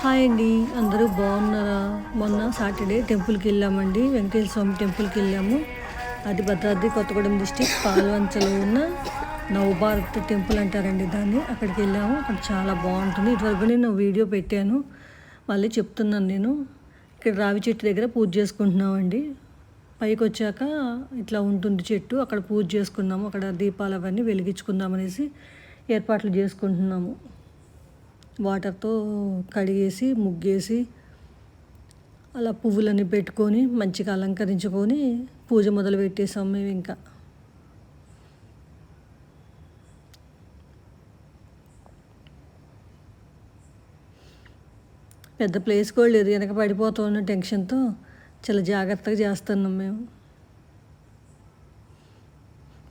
Hi అండి, అందరూ బాగున్నారా? మొన్న సాటర్డే టెంపుల్కి వెళ్ళామండి, వెంకటేశ్వర స్వామి టెంపుల్కి వెళ్ళాము. అది భద్రాద్రి కొత్తగూడెం డిస్టిక్ పాల్వంచలో ఉన్న నవభారత్ టెంపుల్ అంటారండి దాన్ని. అక్కడికి వెళ్ళాము. అక్కడ చాలా బాగుంటుంది. ఇటువరకు నేను వీడియో పెట్టాను, మళ్ళీ చెప్తున్నాను. నేను ఇక్కడ రావి చెట్టు దగ్గర పూజ చేసుకుంటున్నామండి. పైకి వచ్చాక ఇట్లా ఉంటుంది చెట్టు, అక్కడ పూజ చేసుకున్నాము. అక్కడ దీపాలు అవన్నీ వెలిగించుకుందామనేసి ఏర్పాట్లు చేసుకుంటున్నాము. వాటర్తో కడిగేసి ముగ్గేసి అలా పువ్వులన్నీ పెట్టుకొని మంచిగా అలంకరించుకొని పూజ మొదలు పెట్టేసాం మేము. ఇంకా పెద్ద ప్లేస్ కూడా లేదు, వెనక పడిపోతూ ఉన్న టెన్షన్తో చాలా జాగ్రత్తగా చేస్తున్నాం మేము.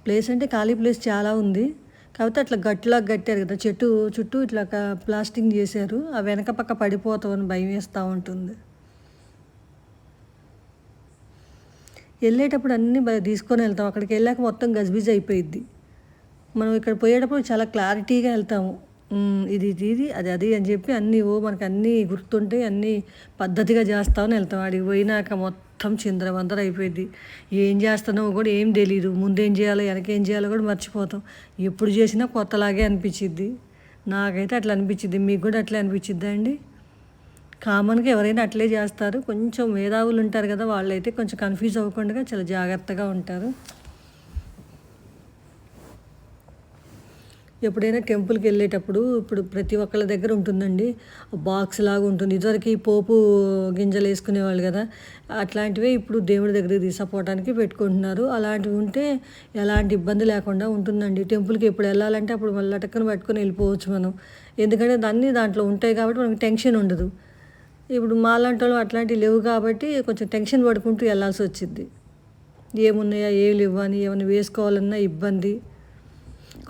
ప్లేస్ అంటే ఖాళీ ప్లేస్ చాలా ఉంది, కాకపోతే అట్లా గట్టులాగా కట్టారు కదా, చెట్టు చుట్టూ ఇట్లా ప్లాస్టింగ్ చేశారు. ఆ వెనక పక్క పడిపోతామని భయం వేస్తూ ఉంటుంది. వెళ్ళేటప్పుడు అన్నీ తీసుకొని వెళ్తాం, అక్కడికి వెళ్ళాక మొత్తం గజిబిజి అయిపోయిద్ది. మనం ఇక్కడ పోయేటప్పుడు చాలా క్లారిటీగా వెళ్తాము. ఇది ఇది ఇది అది అది అని చెప్పి అన్నీ మనకు అన్నీ గుర్తుంటే అన్నీ పద్ధతిగా చేస్తామని వెళ్తాం. అడిగి పోయినాక మొత్తం చిందరవందర అయిపోయింది. ఏం చేస్తున్నామో కూడా ఏం తెలీదు, ముందేం చేయాలో వెనకేం చేయాలో కూడా మర్చిపోతాం. ఎప్పుడు చేసినా కొత్తలాగే అనిపించిద్ది. నాకైతే అట్లా అనిపించిద్ది. మీకు కూడా అట్లే అనిపించిద్దా అండి? కామన్గా ఎవరైనా అట్లే చేస్తారు. కొంచెం మేధావులు ఉంటారు కదా, వాళ్ళైతే కొంచెం కన్ఫ్యూజ్ అవ్వకుండా చాలా జాగ్రత్తగా ఉంటారు. ఎప్పుడైనా టెంపుల్కి వెళ్ళేటప్పుడు ఇప్పుడు ప్రతి ఒక్కళ్ళ దగ్గర ఉంటుందండి, బాక్స్ లాగా ఉంటుంది. ఇదివరకు పోపు గింజలు వేసుకునేవాళ్ళు కదా, అట్లాంటివే ఇప్పుడు దేవుడి దగ్గరికి తీసుకుపోవడానికి పెట్టుకుంటున్నారు. అలాంటివి ఉంటే ఎలాంటి ఇబ్బంది లేకుండా ఉంటుందండి. టెంపుల్కి ఎప్పుడు వెళ్ళాలంటే అప్పుడు మళ్ళీ టక్కన పట్టుకొని వెళ్ళిపోవచ్చు మనం, ఎందుకంటే దాంట్లో ఉంటాయి కాబట్టి మనకి టెన్షన్ ఉండదు. ఇప్పుడు మాలాంటి వాళ్ళు అట్లాంటివి లేవు కాబట్టి కొంచెం టెన్షన్ పడుకుంటూ వెళ్ళాల్సి వచ్చింది. ఏమున్నాయా ఏమి లేవు అని ఏమైనా వేసుకోవాలన్నా ఇబ్బంది.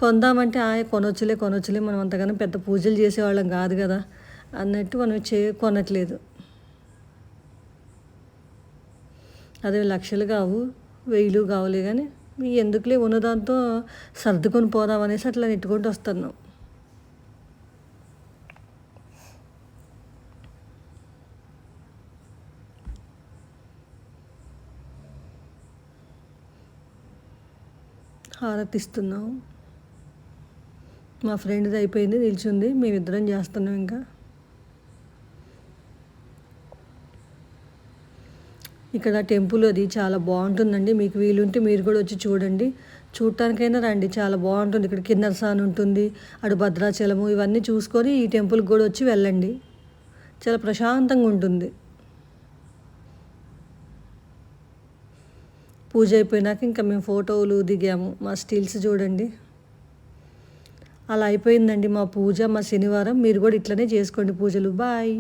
కొందామంటే కొనొచ్చులే మనం అంతగానో పెద్ద పూజలు చేసేవాళ్ళం కాదు కదా అన్నట్టు మనం కొనట్లేదు. అదే లక్షలు కావు, 1000 కావులే, కానీ ఎందుకులే ఉన్నదాంతో సర్దుకొని పోదామనేసి అట్లా నెట్టుకుంటూ వస్తున్నాం. హారతిస్తున్నాం. మా ఫ్రెండ్ది అయిపోయింది, నిల్చుంది, మేమిద్దరం చేస్తున్నాం. ఇంకా ఇక్కడ టెంపుల్ అది చాలా బాగుంటుందండి. మీకు వీలుంటే మీరు కూడా వచ్చి చూడండి, చూడటానికైనా రండి, చాలా బాగుంటుంది. ఇక్కడ కిన్నెరసాని ఉంటుంది, అటు భద్రాచలము, ఇవన్నీ చూసుకొని ఈ టెంపుల్కి కూడా వచ్చి వెళ్ళండి, చాలా ప్రశాంతంగా ఉంటుంది. పూజ అయిపోయినాక ఇంకా మేము ఫోటోలు దిగాము. మా స్టిల్స్ చూడండి. అలా అయిపోయిందండి మా పూజ, మా శనివారం. మీరు కూడా ఇట్లనే చేసుకోండి పూజలు. బాయ్.